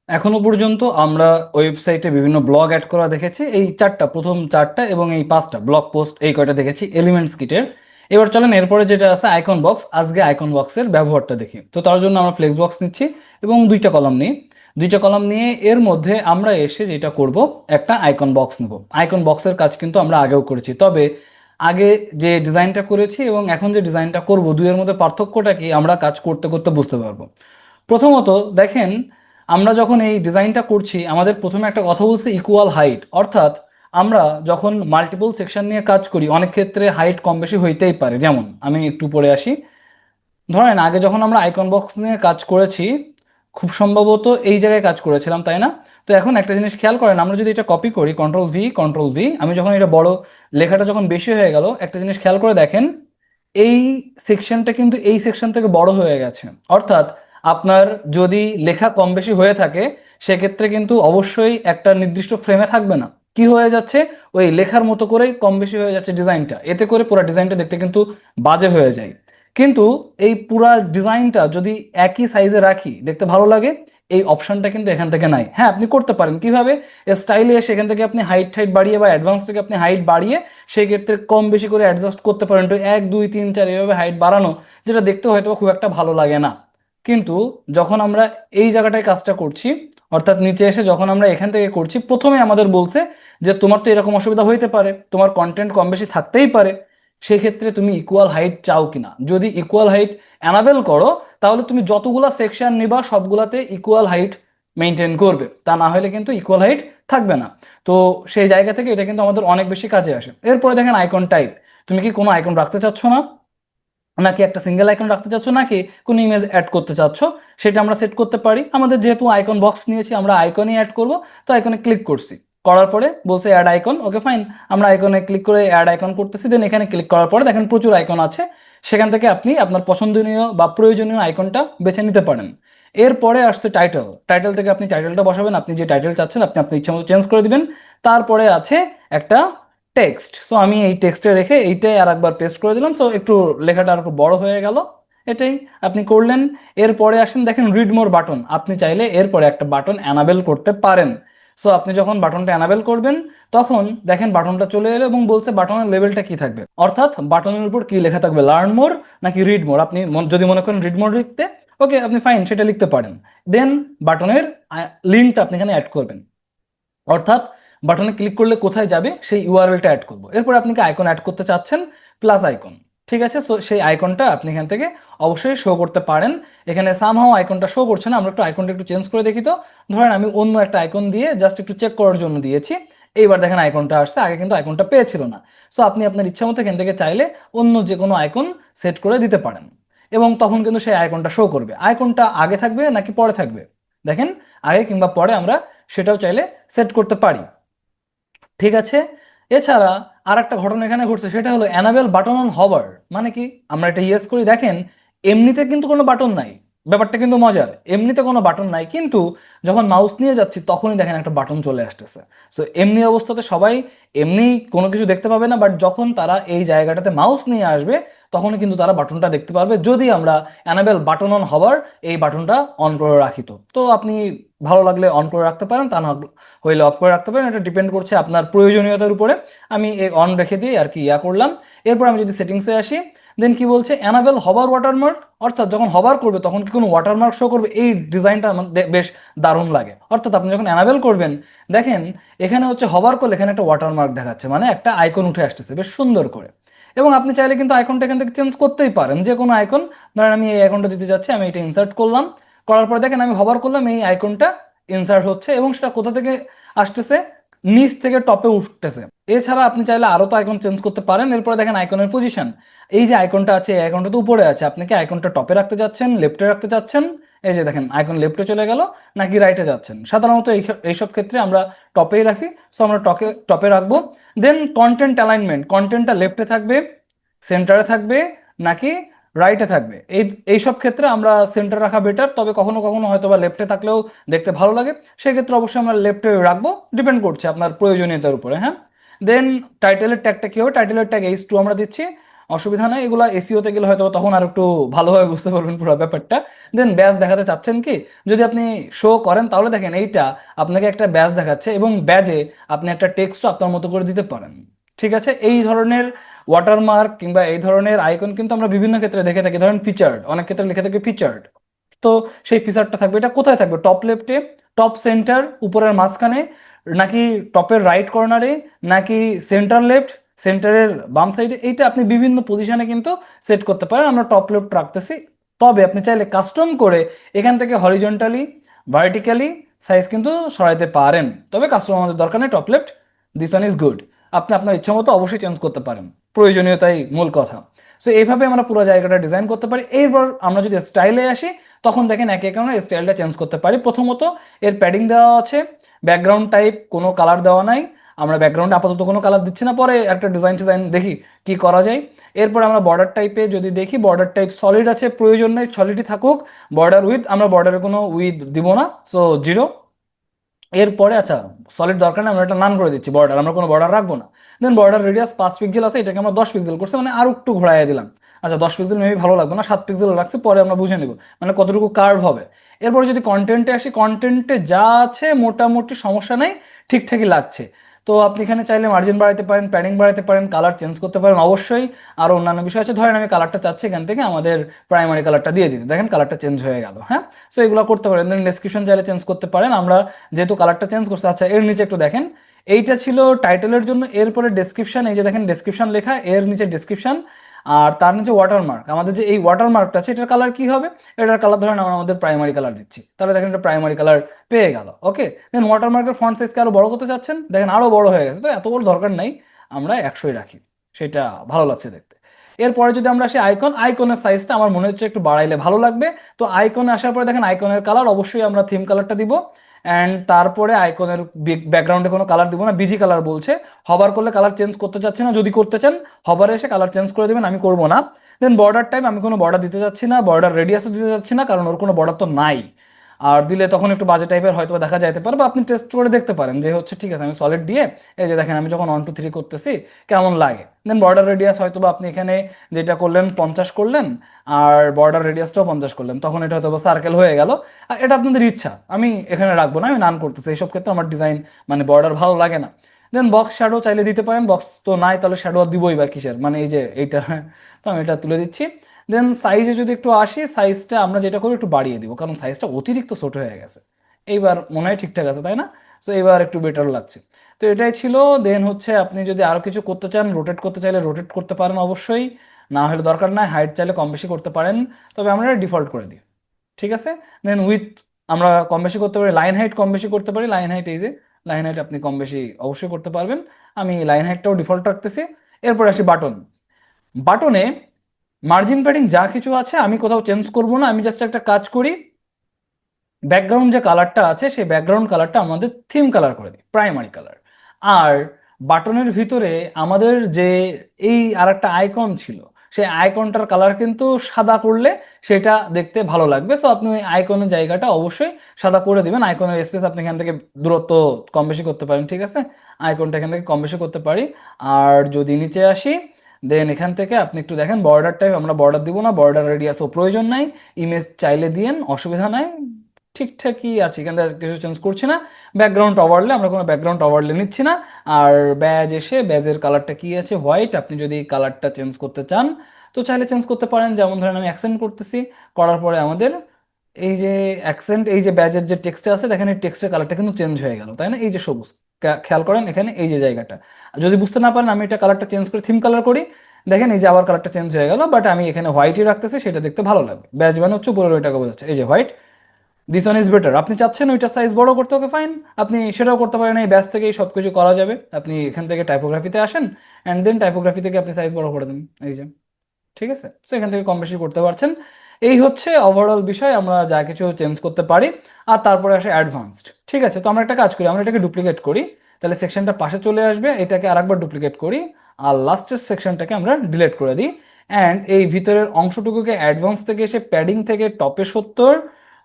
এখনো পর্যন্ত আমরা ওয়েবসাইটে বিভিন্ন ব্লগ অ্যাড করা দেখেছি, এই চারটা, প্রথম চারটা এবং এই পাঁচটা ব্লগ পোস্ট, এই কয়টা দেখেছি এলিমেন্টস কিটের। এবার চলেন এরপরে যেটা আছে আইকন বক্স, আজকে আইকন বক্সের ব্যবহারটা দেখি। তো তার জন্য আমরা ফ্লেক্স বক্স নিচ্ছি এবং দুইটা কলাম নিই। দুইটা কলাম নিয়ে এর মধ্যে আমরা এসে যেটা করব, একটা আইকন বক্স নেব। আইকন বক্সের কাজ কিন্তু আমরা আগেও করেছি, তবে আগে যে ডিজাইনটা করেছি এবং এখন যে ডিজাইনটা করব, দুইয়ের মধ্যে পার্থক্যটা কি আমরা কাজ করতে করতে বুঝতে পারবো। প্রথমত দেখেন, আমরা যখন এই ডিজাইনটা করছি আমাদের প্রথমে একটা কথা বলছে ইকুয়াল হাইট, অর্থাৎ আমরা যখন মাল্টিপল সেকশন নিয়ে কাজ করি অনেক ক্ষেত্রে হাইট কম বেশি হইতেই পারে। যেমন আমি একটু পরে আসি, ধরেন আগে যখন আমরা আইকন বক্স নিয়ে কাজ করেছি খুব সম্ভবত এই জায়গায় কাজ করেছিলাম, তাই না? তো এখন একটা জিনিস খেয়াল করেন, আমরা যদি এটা কপি করি কন্ট্রোল ভি, আমি যখন এটা বড়, লেখাটা যখন বেশি হয়ে গেল, একটা জিনিস খেয়াল করে দেখেন, এই সেকশনটা কিন্তু এই সেকশন থেকে বড় হয়ে গেছে। অর্থাৎ আপনার যদি লেখা কম বেশি হয়ে থাকে সেক্ষেত্রে কিন্তু অবশ্যই একটা নির্দিষ্ট ফ্রেমে থাকবে না, কি হয়ে যাচ্ছে, ওই লেখার মতো করেই কম বেশি হয়ে যাচ্ছে ডিজাইনটা, এতে করে পুরো ডিজাইনটা দেখতে কিন্তু বাজে হয়ে যায়। কিন্তু এই পুরা ডিজাইনটা যদি একই সাইজে রাখি দেখতে ভালো লাগে, এই অপশনটা কিন্তু এখান থেকে নাই। হ্যাঁ, আপনি করতে পারেন কিভাবে, স্টাইলে এসে এখান থেকে আপনি হাইট হাইট বাড়িয়ে বা অ্যাডভান্স থেকে আপনি হাইট বাড়িয়ে সেই ক্ষেত্রে কম বেশি করে অ্যাডজাস্ট করতে পারেন। তো 1 2 3 4 এভাবে হাইট বাড়ানো, যেটা দেখতে হয়তো খুব একটা ভালো লাগে না। কিন্তু যখন আমরা এই জায়গাটায় কাজটা করছি, অর্থাৎ নিচে এসে যখন আমরা এখান থেকে করছি, প্রথমে আমাদের বলছে যে তোমার তো এরকম অসুবিধা হইতে পারে, তোমার কন্টেন্ট কম বেশি থাকতেই পারে, সেই ক্ষেত্রে তুমি ইকুয়াল হাইট চাও কিনা। যদি ইকুয়াল হাইট অ্যানাবেল করো তাহলে তুমি যতগুলা সেকশন নিবা সবগুলাতে ইকুয়াল হাইট মেনটেন করবে, তা না হলে কিন্তু ইকুয়াল হাইট থাকবে না। তো সেই জায়গা থেকে এটা কিন্তু আমাদের অনেক বেশি কাজে আসে। এরপরে দেখেন আইকন টাইপ, তুমি কি কোনো আইকন রাখতে চাচ্ছ না, নাকি একটা সিঙ্গেল আইকন রাখতে চাচ্ছ, নাকি কোনো ইমেজ অ্যাড করতে চাচ্ছ, সেটা আমরা সেট করতে পারি। আমাদের যেহেতু আইকন বক্স নিয়েছি আমরা আইকনই অ্যাড করব, তো আইকনে ক্লিক করছি, করার পরে বলছে অ্যাড আইকন, ওকে ফাইন, আমরা আইকনে ক্লিক করে অ্যাড আইকন করতেছি। দেন এখানে ক্লিক করার পরে দেখেন প্রচুর আইকন আছে, সেখান থেকে আপনি আপনার পছন্দনীয় বা প্রয়োজনীয় আইকনটা বেছে নিতে পারেন। এরপরে আসছে টাইটেল, টাইটেল থেকে আপনি টাইটেলটা বসাবেন, আপনি যে টাইটেল চাচ্ছেন আপনি আপনার ইচ্ছা মতো চেঞ্জ করে দিবেন। তারপরে আছে একটা টেক্সট, সো আমি এই টেক্সটে রেখে এইটাই আর একবার পেস্ট করে দিলাম, সো একটু লেখাটা আর একটু বড় হয়ে গেল, এটাই আপনি করলেন। এরপরে আসেন দেখেন রিড মোর বাটন, আপনি চাইলে এরপরে একটা বাটন অ্যানাবেল করতে পারেন। সো আপনি যখন বাটনটা অ্যানাবেল করবেন তখন দেখেন বাটনটা চলে এলো এবং বলছে বাটনের লেভেলটা কি থাকবে, অর্থাৎ বাটনের উপর কি লেখা থাকবে, লার্ন মোর নাকি রিড মোর। আপনি যদি মনে করেন রিড মোর লিখতে, ওকে আপনি ফাইন সেটা লিখতে পারেন। দেন বাটনের লিঙ্কটা আপনি এখানে অ্যাড করবেন, অর্থাৎ বাটনে ক্লিক করলে কোথায় যাবে সেই ইউআরএলটা অ্যাড করবো। এরপর আপনি কি আইকন অ্যাড করতে চাচ্ছেন, প্লাস আইকন, ঠিক আছে। সো সেই আইকনটা আপনি এখান থেকে অবশ্যই শো করতে পারেন। এখানে সামহাও আইকনটা শো করছে না, আমরা একটু আইকনটা একটু চেঞ্জ করে দেখি। তো ধরেন আমি অন্য একটা আইকন দিয়ে জাস্ট একটু চেক করার জন্য দিয়েছি, এইবার দেখেন আইকনটা আসছে, আগে কিন্তু আইকনটা পেয়েছিল না। সো আপনি আপনার ইচ্ছা মতো এখান থেকে চাইলে অন্য যে কোনো আইকন সেট করে দিতে পারেন এবং তখন কিন্তু সেই আইকনটা শো করবে। আইকনটা আগে থাকবে নাকি পরে থাকবে, দেখেন আগে কিংবা পরে আমরা সেটাও চাইলে সেট করতে পারি, ঠিক আছে। এছাড়া আর একটা ঘটনা এখানে ঘটছে, সেটা হলো অ্যানাবেল বাটন অন হভার। মানে কি, আমরা এটা ইয়েস করি, দেখেন এমনিতে কিন্তু কোনো বাটন নাই, ব্যাপারটা কিন্তু মজার, এমনিতে কোনো বাটন নাই, কিন্তু যখন মাউস নিয়ে যাচ্ছি তখনই দেখেন একটা বাটন চলে আসতেছে। সো এমনি অবস্থাতে সবাই এমনি কোনো কিছু দেখতে পাবে না, বাট যখন তারা এই জায়গাটাতে মাউস নিয়ে আসবে তখনই কিন্তু তারা বাটনটা দেখতে পারবে, যদি আমরা অ্যানাবেল বাটন অন হভার এই বাটনটা অন করে রাখি। তো তো আপনি ভালো লাগলে অন করে রাখতে পারেন, তা না হইলে অফ করে রাখতে পারেন, এটা ডিপেন্ড করছে আপনার প্রয়োজনীয়তার উপরে। আমি এই অন রেখে দিয়ে আর কি ইয়া করলাম। এরপর আমি যদি সেটিংসে আসি, দেন কি বলছে অ্যানাবেল হবার ওয়াটারমার্ক, অর্থাৎ যখন হবার করবে তখন কি কোনো ওয়াটারমার্ক শো করবে। এই ডিজাইনটা আমার বেশ দারুণ লাগে। অর্থাৎ আপনি যখন অ্যানাবেল করবেন দেখেন এখানে হচ্ছে হবার করলে এখানে একটা ওয়াটারমার্ক দেখাচ্ছে, মানে একটা আইকন উঠে আসতেছে বেশ সুন্দর করে। এবং আপনি চাইলে কিন্তু আইকনটা এখান থেকে চেঞ্জ করতেই পারেন, যে কোনো আইকন, ধরেন আমি এই আইকনটা দিতে যাচ্ছি, আমি এটা ইনসার্ট করলাম, করার পর দেখেন আমি হবার করলাম, এই আইকনটা ইনসার্ট হচ্ছে এবং সেটা কোথা থেকে আসতেছে, নিচ থেকে টপে উঠতেছে। এছাড়া আপনি চাইলে আরো তো আইকন চেঞ্জ করতে পারেন। এরপরে দেখেন আইকনের পজিশন, এই যে আইকনটা আছে এই আইকনটা তো উপরে আছে, আপনি কি আইকনটা টপে রাখতে যাচ্ছেন, লেফটে রাখতে যাচ্ছেন, এই যে দেখেন আইকন লেফটে চলে গেল নাকি রাইটে যাচ্ছেন। সাধারণত এইসব ক্ষেত্রে আমরা টপেই রাখি, সো আমরা টপে টপে রাখবো। দেন কন্টেন্ট অ্যালাইনমেন্ট, কন্টেন্টটা লেফটে থাকবে, সেন্টারে থাকবে নাকি রাইটে থাকবে, এইসব ক্ষেত্রে আমরা সেন্টার রাখা বেটার, তবে কখনো কখনো হয়তো বা লেফটে থাকলেও দেখতে ভালো লাগে, সেক্ষেত্রে অবশ্যই আমরা লেফটে রাখবো, ডিপেন্ড করছে আপনার প্রয়োজনীয়তার উপরে, হ্যাঁ। দেন টাইটেলের ট্যাগটা কি হবে, টাইটেলের ট্যাগ H2 আমরা দিচ্ছি, অসুবিধা নেই, এগুলো এসিওতে গেলে হয়তো তখন আর একটু ভালোভাবে বুঝতে পারবেন পুরো ব্যাপারটা। দেন ব্যাজ দেখাতে চাচ্ছেন কি, যদি আপনি শো করেন তাহলে দেখেন এইটা আপনাকে একটা ব্যাজ দেখাচ্ছে এবং ব্যাজে আপনি একটা টেক্সটও আপনার মতো করে দিতে পারেন। ঠিক আছে, এই ধরনের ওয়াটারমার্ক কিংবা এই ধরনের আইকন কিন্তু আমরা বিভিন্ন ক্ষেত্রে দেখে থাকি, ধরেন ফিচার্ড, অনেক ক্ষেত্রে লিখে থাকি ফিচার্ড। তো সেই ফিচারটা থাকবে, এটা কোথায় থাকবে, টপ লেফটে, টপ সেন্টার, উপরের মাঝখানে, নাকি টপের রাইট কর্নারে, নাকি সেন্টার লেফট, সেন্টারের বাম সাইডে, এইটা আপনি বিভিন্ন পজিশনে কিন্তু সেট করতে পারেন। আমরা টপ লেফট রাখতেছি। তবে আপনি চাইলে কাস্টম করে এখান থেকে হরিজন্টালি, ভার্টিক্যালি সাইজ কিন্তু সরাইতে পারেন। তবে কাস্টম আমাদের দরকার নেই, top left, this one is good. আপনি আপনার ইচ্ছা মতো অবশ্যই চেঞ্জ করতে পারেন, প্রয়োজনীয়তাই মূল কথা। সো এইভাবে আমরা পুরো জায়গাটা ডিজাইন করতে পারি। এরপর আমরা যদি স্টাইলে আসি, তখন দেখেন একে একে আমরা স্টাইলটা চেঞ্জ করতে পারি। প্রথমত এর প্যাডিং দেওয়া আছে, ব্যাকগ্রাউন্ড টাইপ কোনো কালার দেওয়া নাই, আমরা ব্যাকগ্রাউন্ডে আপাতত কোনো কালার দিচ্ছি না, পরে একটা ডিজাইন দেখি কি করা যায়। এরপর আমরা বর্ডার টাইপে যদি দেখি, বর্ডার টাইপ সলিড আছে, প্রয়োজন নেই, সলিডই থাকুক। বর্ডার উইথ, আমরা বর্ডারে কোনো উইথ দিব না, সো 0। এরপরে আচ্ছা, সলিড দরকার নেই, আমরা একটা নান করে দিচ্ছি বর্ডার, আমরা কোনো বর্ডার রাখবো না। দেন বর্ডার রেডিয়াস 5 পিক্সেল আছে, এটাকে আমরা 10 পিক্সেল করছি, মানে আরো একটু ঘোরাইয়া দিলাম। আচ্ছা 10 পিক্সেল মেবি ভালো লাগবে না, 7 পিক্সেল রাখছি, পরে আমরা বুঝে নিব মানে কতটুকু কার্ভ হবে। এরপরে যদি কন্টেন্টে আসি, কন্টেন্টে যা আছে মোটামুটি সমস্যা নেই, ঠিকঠাকই লাগছে। তো আপনি এখানে চাইলে মার্জিন বাড়াতে পারেন, প্যাডিং বাড়াতে পারেন, কালার চেঞ্জ করতে পারেন অবশ্যই। আর অন্যান্য বিষয় আছে, ধরেন আমি কালারটা চাচ্ছি এখান থেকে আমাদের প্রাইমারি কালারটা দিয়ে দিতে, দেখেন কালারটা চেঞ্জ হয়ে গেল। হ্যাঁ, সো এগুলো করতে পারেন। দেন ডেসক্রিপশন চাইলে চেঞ্জ করতে পারেন, আমরা যেহেতু কালারটা চেঞ্জ করছে। আচ্ছা এর নিচে একটু দেখেন, এইটা ছিল টাইটেলের জন্য, এরপরে ডেসক্রিপশন, এই যে দেখেন ডেসক্রিপশন লেখা, এর নিচে ডেসক্রিপশন, আর তার নিচে ওয়াটারমার্ক। আমাদের যে এই ওয়াটারমার্কটা আছে, এটার কালার কি হবে, এটার কালার ধরেন আমরা আমাদের প্রাইমারি কালার দিচ্ছি, তাহলে দেখেন এটা প্রাইমারি কালার পেয়ে গেল। ওকে, দেন ওয়াটারমার্কের ফন্ট সাইজকে আরো বড় করতে চাচ্ছেন, দেখেন আরো বড় হয়ে গেছে, তো এত বড় দরকার নাই, আমরা 100ই রাখি, সেটা ভালো লাগছে দেখতে। এরপরে যদি আমরা আসি আইকন, আইকনের সাইজটা আমার মনে হচ্ছে একটু বাড়াইলে ভালো লাগবে। তো আইকনে আসার পরে দেখেন আইকনের কালার অবশ্যই আমরা থিম কালারটা দিব। অ্যান্ড তারপরে আইকনের ব্যাকগ্রাউন্ডে কোনো কালার দিব না, বিজি কালার বলছে। হবার করলে কালার চেঞ্জ করতে চাচ্ছি না, যদি করতে চান হবারে এসে কালার চেঞ্জ করে দেবেন, আমি করব না। দেন বর্ডার টাইপ, আমি কোনো বর্ডার দিতে চাচ্ছি না, বর্ডার রেডিয়াসও দিতে চাচ্ছি না, কারণ ওর কোনো বর্ডার তো নাই। আর দিলে তখন একটু বাজে টাইপের হয়তো দেখা যাইতে পারে, বা আপনি টেস্ট করে দেখতে পারেন যে হচ্ছে ঠিক আছে। আমি সলিড দিয়ে এই যে দেখেন আমি যখন 1 2 3 করতেছি কেমন লাগে। দেন বর্ডার রেডিয়াস হয়তো বা আপনি এখানে যেটা করলেন 50 করলেন, আর বর্ডার রেডিয়াসটাও 50 করলেন, তখন এটা হয়তো সার্কেল হয়ে গেল। আর এটা আপনাদের ইচ্ছা, আমি এখানে রাখবো না, আমি নান করতেছি, এইসব ক্ষেত্রে আমার ডিজাইন মানে বর্ডার ভালো লাগে না। দেন বক্স শ্যাডো চাইলে দিতে পারেন, বক্স তো নাই, তাহলে শ্যাডো আর দিবই বা কিসের, মানে এই যে এইটা তো আমি এটা তুলে দিচ্ছি। দেন সাইজে যদি একটু আসি, সাইজটা আমরা যেটা করি একটু বাড়িয়ে দিব, কারণ সাইজটা অতিরিক্ত ছোট হয়ে গেছে। এইবার মনে হয় ঠিকঠাক আছে, তাই না? সো এবার একটু বেটার লাগছে। তো এটাই ছিল। দেন হচ্ছে আপনি যদি আরো কিছু করতে চান, রোটেট করতে চাইলে রোটেট করতে পারেন অবশ্যই, না হলে দরকার নাই, হাইট চাইলে কম বেশি করতে পারেন, তবে আমরা ডিফল্ট করে দিই। ঠিক আছে। দেন উইথ আমরা কম বেশি করতে পারি, লাইন হাইট কম বেশি করতে পারি, লাইন হাইট এই যে লাইন হাইট আপনি কম বেশি অবশ্যই করতে পারবেন। আমি লাইন হাইটটাও ডিফল্ট রাখতেছি। এরপর আসি বাটন। বাটনে মার্জিন প্যাডিং যা কিছু আছে আমি কোথাও চেঞ্জ করব না, আমি জাস্ট একটা কাজ করি, ব্যাকগ্রাউন্ড যে কালারটা আছে সেই ব্যাকগ্রাউন্ড কালারটা আমাদের থিম কালার করে দিই, প্রাইমারি কালার। আর বাটনের ভিতরে আমাদের যে এই আরেকটা আইকন ছিল, সেই আইকনটার কালার কিন্তু সাদা করলে সেটা দেখতে ভালো লাগবে। সো আপনি ওই আইকনের জায়গাটা অবশ্যই সাদা করে দিবেন। আইকনের স্পেস আপনি এখান থেকে দূরত্ব কম বেশি করতে পারেন, ঠিক আছে, আইকনটা এখান থেকে কম বেশি করতে পারি। আর যদি নিচে আসি, দেন এখান থেকে আপনি একটু দেখেন বর্ডার টাইপ, আমরা বর্ডার দিব না, বর্ডার রেডিয়াসও প্রয়োজন নাই, ইমেজ চাইলে দিয়েন, অসুবিধা নাই, ঠিকঠাকই আছে, এখান থেকে কিছু চেঞ্জ করছি না। ব্যাকগ্রাউন্ড ওভারলে, আমরা কোনো ব্যাকগ্রাউন্ড ওভারলে নিচ্ছি না। আর ব্যাজ এসে, ব্যাজের কালারটা কি আছে, হোয়াইট, আপনি যদি কালারটা চেঞ্জ করতে চান তো চাইলে চেঞ্জ করতে পারেন। যেমন ধরেন আমি অ্যাকসেন্ট করতেছি, করার পরে আমাদের এই যে অ্যাকসেন্ট, এই যে ব্যাজের যে টেক্সট আছে দেখেন, এই টেক্সটের কালারটা কিন্তু চেঞ্জ হয়ে গেল, তাই না? এই যে সবুজ, খেয়াল করেন এখানে এই যে জায়গাটা। যদি বুঝতে না পারেন, আমি এটা কালারটা চেঞ্জ করে থিম কালার করি, দেখেন এই যে আবার কালারটা চেঞ্জ হয়ে গেল, বাট আমি এখানে হোয়াইটই রাখতেছি, সেটা দেখতে ভালো লাগবে। ব্যাজ মানে হচ্ছে উপরের ওইটাকে বোঝাচ্ছে, এই যে white, this one is better. আপনি চাচ্ছেন ওইটা সাইজ বড় করতে, ওকে ফাইন, আপনি সেটাও করতে পারেন, এই ব্যাস থেকেই সব কিছু করা যাবে। আপনি এখান থেকে টাইপোগ্রাফিতে আসেন, অ্যান্ড দেন টাইপোগ্রাফি থেকে আপনি সাইজ বড় করে দেন, এই যে, ঠিক আছে। সো এখান থেকে কম বেশি করতে পারছেন। এই হচ্ছে ওভারঅল বিষয়, আমরা যা কিছু চেঞ্জ করতে পারি। আর তারপরে আসে অ্যাডভান্সড। ঠিক আছে, তো আমরা একটা কাজ করি, আমরা এটাকে ডুপ্লিকেট করি, তাহলে সেকশনটা পাশে চলে আসবে, এটাকে আরেকবার ডুপ্লিকেট করি, আর লাস্টের সেকশনটাকে আমরা ডিলিট করে দিই। অ্যান্ড এই ভিতরের অংশটুকুকে অ্যাডভান্স থেকে এসে প্যাডিং থেকে টপে 70,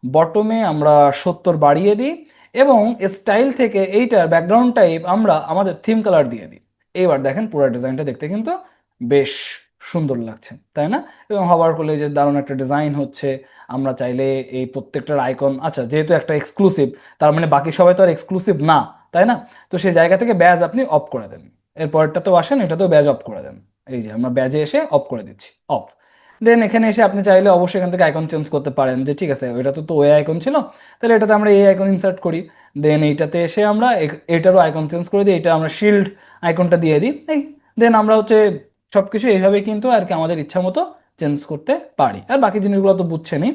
বটমে আমরা 70 বাড়িয়ে দিই, এবং স্টাইল থেকে এইটার ব্যাকগ্রাউন্ড টাইপ আমরা আমাদের থিম কালার দিয়ে দিই। এইবার দেখেন পুরো ডিজাইনটা দেখতে কিন্তু বেশ সুন্দর লাগছে, তাই না? এবং হবার করলে যে দারুণ একটা ডিজাইন হচ্ছে, আমরা চাইলে এই প্রত্যেকটার আইকন, আচ্ছা যেহেতু একটা এক্সক্লুসিভ, তার মানে বাকি সবাই তো আর এক্সক্লুসিভ না, তাই না? তো সেই জায়গা থেকে ব্যাজ আপনি অফ করে দেন। এরপরটাতেও আসেন, এটাতেও ব্যাজ অফ করে দেন। এই যে আমরা ব্যাজে এসে অফ করে দিচ্ছি, অফ। দেন এখানে এসে আপনি চাইলে অবশ্যই এখান থেকে আইকন চেঞ্জ করতে পারেন, যে ঠিক আছে ওইটা তো ওই আইকন ছিল, তাহলে এটাতে আমরা এই আইকন ইনসার্ট করি। দেন এইটাতে এসে আমরা এটারও আইকন চেঞ্জ করে দিই, এটা আমরা শিল্ড আইকনটা দিয়ে দিই, এই। দেন আমরা হচ্ছে সবকিছু এইভাবে কিন্তু আর কি আমাদের ইচ্ছা মতো চেঞ্জ করতে পারি। আর বাকি জিনিসগুলো তো বুঝছেনই।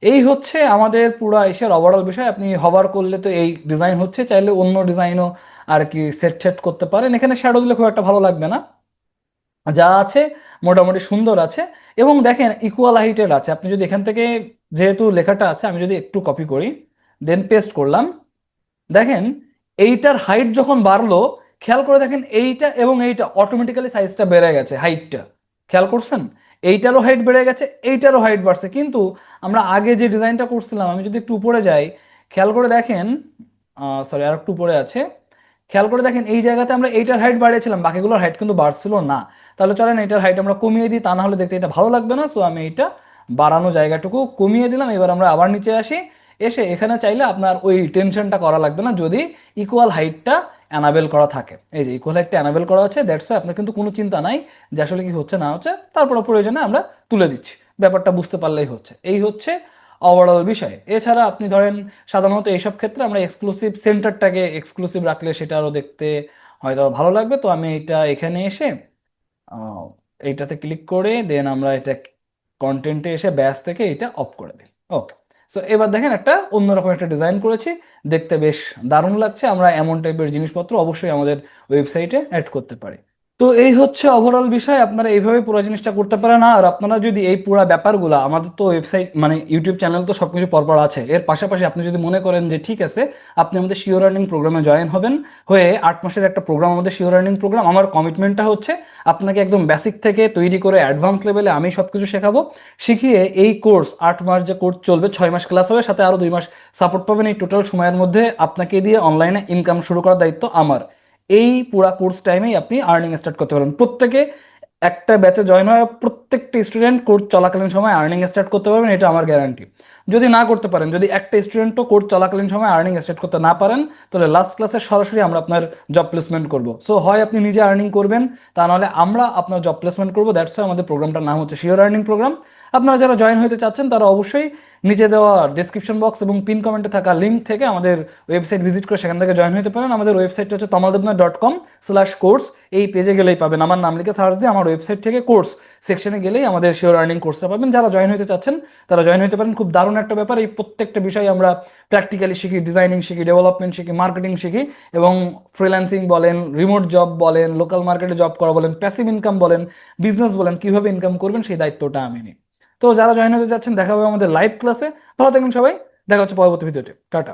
এই হচ্ছে আমাদের পুরো এসের ওভারঅল বিষয়। আপনি হভার করলে তো এই ডিজাইন হচ্ছে, চাইলে অন্য ডিজাইনও আর কি সেট সেট করতে পারেন। এখানে শ্যাডো দিলে খুব একটা ভালো লাগবে না, যা আছে মোটামুটি সুন্দর আছে। এবং দেখেন ইকুয়াল হাইটের আছে, আপনি যদি এখান থেকে, যেহেতু লেখাটা আছে, আমি যদি একটু কপি করি দেন পেস্ট করলাম, দেখেন এইটার হাইট যখন বাড়লো, খেয়াল করে দেখেন এইটা এবং এইটা অটোমেটিক্যালি সাইজটা বেড়ে গেছে, হাইটটা খেয়াল করছেন? এইটারও হাইট বেড়ে গেছে, এইটারও হাইট বাড়ছে। কিন্তু আমরা আগে যে ডিজাইনটা করছিলাম, আমি যদি একটু উপরে যাই, খেয়াল করে দেখেন, সরি আর একটু উপরে আছে, খেয়াল করে দেখেন এই জায়গাতে আমরা এইটার হাইট বাড়িয়েছিলাম, বাকিগুলোর হাইট কিন্তু বাড়ছিল না। তাহলে চলেন এইটার হাইট আমরা কমিয়ে দিই, তা না হলে দেখতে এটা ভালো লাগবে না। সো আমি এইটা বাড়ানো জায়গাটুকু কমিয়ে দিলাম। এবার আমরা আবার নিচে আসি, এসে এখানে চাইলে আপনার ওই টেনশনটা করা লাগবে না, যদি ইকুয়াল হাইটটা অ্যানাবেল করা থাকে। এই যে ইকুয়াল হাইটটা অ্যানাবেল করা আছে, দ্যাটস ওয়াই আপনার কিন্তু কোনো চিন্তা নাই যে আসলে কি হচ্ছে না হচ্ছে। তারপরে প্রয়োজনে আমরা তুলে দিচ্ছি, ব্যাপারটা বুঝতে পারলেই হচ্ছে। এই হচ্ছে ওভারঅল বিষয়। এছাড়া আপনি ধরেন সাধারণত এইসব ক্ষেত্রে আমরা এক্সক্লুসিভ সেন্টারটাকে এক্সক্লুসিভ রাখলে সেটা আরও দেখতে হয়তো ভালো লাগবে। তো আমি এটা এখানে এসে আহ, এইটাতে ক্লিক করে দেন আমরা এটা কন্টেন্টে এসে ব্যাস থেকে এটা অফ করে দিই। ওকে। সো এবার দেখেন একটা অন্যরকম একটা ডিজাইন করেছি, দেখতে বেশ দারুণ লাগছে। আমরা এমন টাইপের জিনিসপত্র অবশ্যই আমাদের ওয়েবসাইটে অ্যাড করতে পারি। তো এই হচ্ছে ওভারঅল বিষয়, আপনারা এইভাবে পুরো জিনিসটা করতে পারেন। আর আপনারা যদি এই পুরো ব্যাপারগুলো, আমাদের তো ওয়েবসাইট মানে ইউটিউব চ্যানেল তো সবকিছু পরপর আছে, এর পাশাপাশি আপনি যদি মনে করেন যে ঠিক আছে আপনি আমাদের শিওর আর্নিং প্রোগ্রামে জয়েন হবেন, হয়ে 8 মাসের একটা প্রোগ্রাম, আমাদের শিওর আর্নিং প্রোগ্রাম, আমার কমিটমেন্টটা হচ্ছে আপনাকে একদম বেসিক থেকে তৈরি করে অ্যাডভান্স লেভেলে আমি সবকিছু শেখাবো। শিখিয়ে এই কোর্স 8 মাস যে কোর্স চলবে, 6 মাস ক্লাস হবে, সাথে আরো 2 মাস সাপোর্ট পাবেন। এই টোটাল সময়ের মধ্যে আপনাকে দিয়ে অনলাইনে ইনকাম শুরু করার দায়িত্ব আমার। এই পুরা কোর্স টাইমেই আপনি আর্নিং স্টার্ট করতে পারবেন। প্রত্যেকে একটা ব্যাচে জয়েন হয়ে প্রত্যেকটা স্টুডেন্ট কোর্স চলাকালীন সময় আর্নিং স্টার্ট করতে পারবেন, এটা আমার গ্যারান্টি। যদি না করতে পারেন, যদি একটা স্টুডেন্টও কোর্স চলাকালীন সময় আর্নিং স্টার্ট করতে না পারেন, তাহলে লাস্ট ক্লাসে সরাসরি আমরা আপনার জব প্লেসমেন্ট করব। সো হয় আপনি নিজে আর্নিং করবেন, তা নাহলে আমরা আপনার জব প্লেসমেন্ট করবো। দ্যাটস ওয়াই আমাদের প্রোগ্রামটার নাম হচ্ছে শিওর আর্নিং প্রোগ্রাম। আপনারা যারা জয়েন হতে চাচ্ছেন তারা অবশ্যই নিচে দেওয়া ডেসক্রিপশন বক্স এবং পিন কমেন্টে থাকা লিঙ্ক থেকে আমাদের ওয়েবসাইট ভিজিট করে সেখান থেকে জয়েন হতে পারেন। আমাদের ওয়েবসাইটটা হচ্ছে tamaldeobna.com/কোর্স। এই পেজে গেলেই পাবেন, আমার নাম লিখে সার্চ দিয়ে আমার ওয়েবসাইট থেকে কোর্স সেকশনে গেলেই আমাদের শিওর আর্নিং কোর্সটা পাবেন। যারা জয়েন হতে চাচ্ছেন তারা জয়েন হতে পারেন। খুব দারুণ একটা ব্যাপার, এই প্রত্যেকটা বিষয় আমরা প্র্যাকটিক্যালি শিখি, ডিজাইনিং শিখি, ডেভেলপমেন্ট শিখি, মার্কেটিং শিখি, এবং ফ্রিল্যান্সিং বলেন, রিমোট জব বলেন, লোকাল মার্কেটে জব করা বলেন, প্যাসিভ ইনকাম বলেন, বিজনেস বলেন, কিভাবে ইনকাম করবেন সেই দায়িত্বটা আমি নিই। তো যারা জয়েন হতে যাচ্ছেন, দেখা হবে আমাদের লাইভ ক্লাসে। ভালো থাকবেন সবাই, দেখা হচ্ছে পরবর্তী ভিডিওতে। টাটা।